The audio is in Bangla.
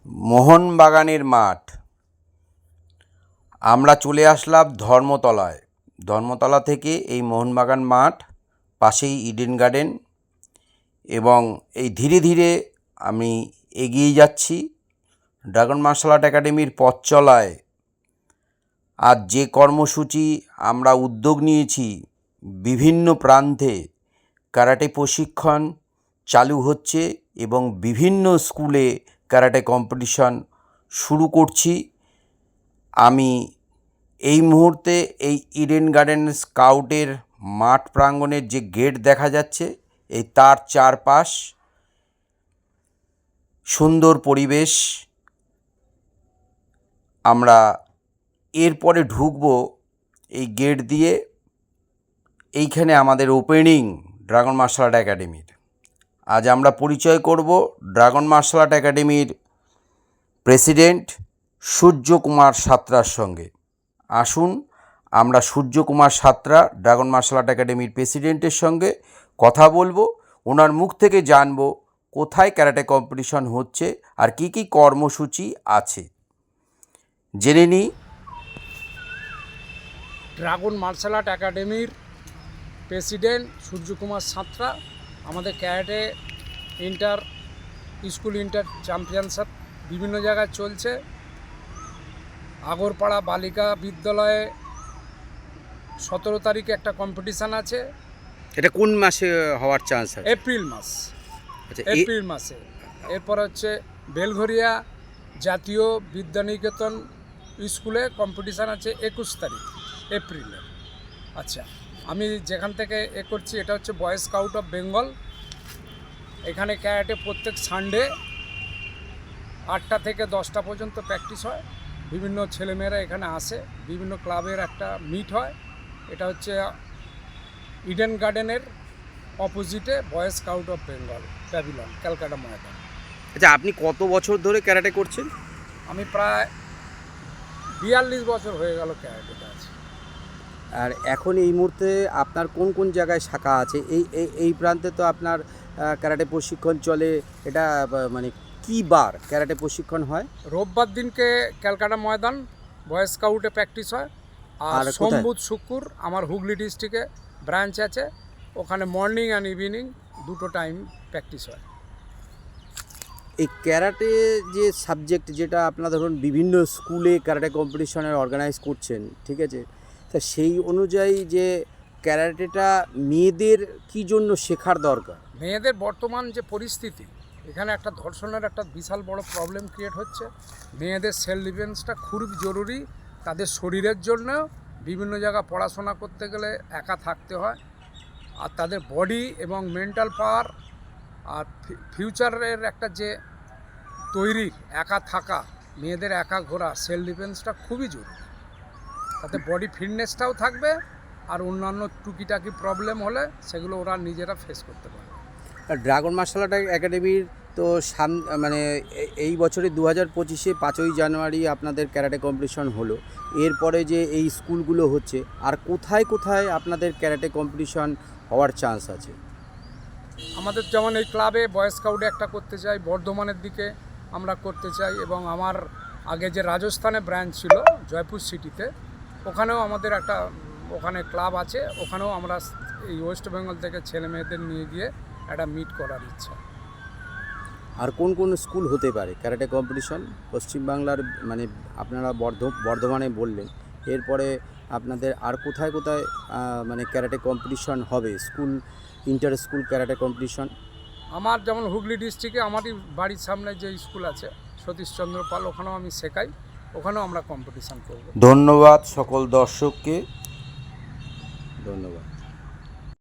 মোহনবাগানের মাঠ। আমরা চলে আসলাম ধর্মতলায়। ধর্মতলা থেকে এই মোহনবাগান মাঠ, পাশেই ইডেন গার্ডেন, এবং এই ধীরে ধীরে আমি এগিয়ে যাচ্ছি ড্রাগন মার্শাল আর্ট একাডেমির পথ চলায়। আজ যে কর্মসূচি আমরা উদ্যোগ নিয়েছি, বিভিন্ন প্রান্তে ক্যারাটে প্রশিক্ষণ চালু হচ্ছে এবং বিভিন্ন স্কুলে ক্যারাটে কম্পিটিশন শুরু করছি। আমি এই মুহূর্তে এই ইডেন গার্ডেন স্কাউটের মাঠ প্রাঙ্গণের যে গেট দেখা যাচ্ছে, এই তার চারপাশ সুন্দর পরিবেশ। আমরা এরপরে ঢুকবো এই গেট দিয়ে। এইখানে আমাদের ওপেনিং ড্রাগন মার্শাল আর্ট একাডেমির। আজ আমরা পরিচয় করব ড্রাগন মার্শাল আর্ট একাডেমির প্রেসিডেন্ট সূর্যকুমার সাঁতরার সঙ্গে। আসুন আমরা Suryakumar Santra, dragon martial art একাডেমির প্রেসিডেন্টের সঙ্গে কথা বলবো। ওনার মুখ থেকে জানবো কোথায় ক্যারাটে কম্পিটিশন হচ্ছে আর কি কি কর্মসূচি আছে। জেনে নিই। ড্রাগন মার্শাল আর্ট একাডেমির প্রেসিডেন্ট সূর্যকুমার সাঁতরা। আমাদের ক্যারাটে স্কুল ইন্টার চ্যাম্পিয়নশিপ বিভিন্ন জায়গায় চলছে। আগরপাড়া বালিকা বিদ্যালয়ে 17 তারিখে একটা কম্পিটিশান আছে। এটা কোন মাসে হওয়ার চান্স আছে? এপ্রিল মাস। আচ্ছা, এপ্রিল মাসে। এরপর হচ্ছে বেলঘরিয়া জাতীয় বিদ্যানিকেতন স্কুলে কম্পিটিশান আছে 21 তারিখ এপ্রিলে। আচ্ছা, আমি যেখান থেকে করছি এটা হচ্ছে বয়েজ স্কাউট অফ বেঙ্গল। এখানে ক্যারাটে প্রত্যেক সানডে 8টা থেকে 10টা পর্যন্ত প্র্যাকটিস হয়। বিভিন্ন ছেলেমেয়েরা এখানে আসে, বিভিন্ন ক্লাবের একটা মিট হয়। এটা হচ্ছে ইডেন গার্ডেনের অপোজিটে boys scout of Bengal pavilion, Calcutta Maidan. আচ্ছা, আপনি কত বছর ধরে ক্যারাটে করছেন? আমি প্রায় 42 বছর হয়ে গেল ক্যারাটেতে আছি। আর এখন এই মুহূর্তে আপনার কোন কোন জায়গায় শাখা আছে? এই প্রান্তে তো আপনার ক্যারাটে প্রশিক্ষণ চলে। এটা মানে কী বার ক্যারাটে প্রশিক্ষণ হয়? রোববার দিনকে ক্যালকাটা ময়দান বয়েজ স্কাউটে প্র্যাকটিস হয়। আর সোম বুধ শুক্র আমার হুগলি ডিস্ট্রিক্টে ব্রাঞ্চ আছে, ওখানে মর্নিং অ্যান্ড ইভিনিং দুটো টাইম প্র্যাকটিস হয়। এই ক্যারাটে যে সাবজেক্ট, যেটা আপনারা ধরুন বিভিন্ন স্কুলে ক্যারাটে কম্পিটিশনের অর্গানাইজ করছেন, ঠিক আছে, তা সেই অনুযায়ী যে ক্যারাটেটা মেয়েদের কী জন্য শেখার দরকার? মেয়েদের বর্তমান যে পরিস্থিতি, এখানে একটা ধর্ষণের একটা বিশাল বড় প্রবলেম ক্রিয়েট হচ্ছে। মেয়েদের সেলফ ডিফেন্সটা খুবই জরুরি তাদের শরীরের জন্য। বিভিন্ন জায়গা পড়াশোনা করতে গেলে একা থাকতে হয়, আর তাদের বডি এবং মেন্টাল পাওয়ার আর ফিউচারের একটা যে তৈরি, একা থাকা, মেয়েদের একা ঘোরা, সেলফ ডিফেন্সটা খুবই জরুরি। তাতে বডি ফিটনেসটাও থাকবে আর অন্যান্য টুকিটাকি প্রবলেম হলে সেগুলো ওরা নিজেরা ফেস করতে পারে। ড্রাগন মার্শাল আর্ট একাডেমির তো মানে এই বছরে 2025-এ 5ই জানুয়ারি আপনাদের ক্যারাটে কম্পিটিশন হলো। এরপরে যে এই স্কুলগুলো হচ্ছে, আর কোথায় কোথায় আপনাদের ক্যারাটে কম্পিটিশন হওয়ার চান্স আছে? আমাদের যেমন এই ক্লাবে বয়েজ স্কাউটে একটা করতে চাই, বর্ধমানের দিকে আমরা করতে চাই, এবং আমার আগে যে রাজস্থানে ব্রাঞ্চ ছিল জয়পুর সিটিতে, ওখানেও আমাদের একটা ওখানে ক্লাব আছে। ওখানেও আমরা এই ওয়েস্ট বেঙ্গল থেকে ছেলে মেয়েদের নিয়ে গিয়ে একটা মিট করার ইচ্ছা। আর কোন কোন স্কুল হতে পারে ক্যারাটে কম্পিটিশন পশ্চিমবাংলার? মানে আপনারা বর্ধমানে বললেন, এরপরে আপনাদের আর কোথায় কোথায় মানে ক্যারাটে কম্পিটিশন হবে? School, inter school karate competition? আমার যেমন হুগলি ডিস্ট্রিক্টে আমারই বাড়ির সামনে যে স্কুল আছে সতীশচন্দ্র পাল, ওখানেও আমি শেখাই, ওখানেও আমরা কম্পিটিশান করব। ধন্যবাদ সকল দর্শককে। ধন্যবাদ।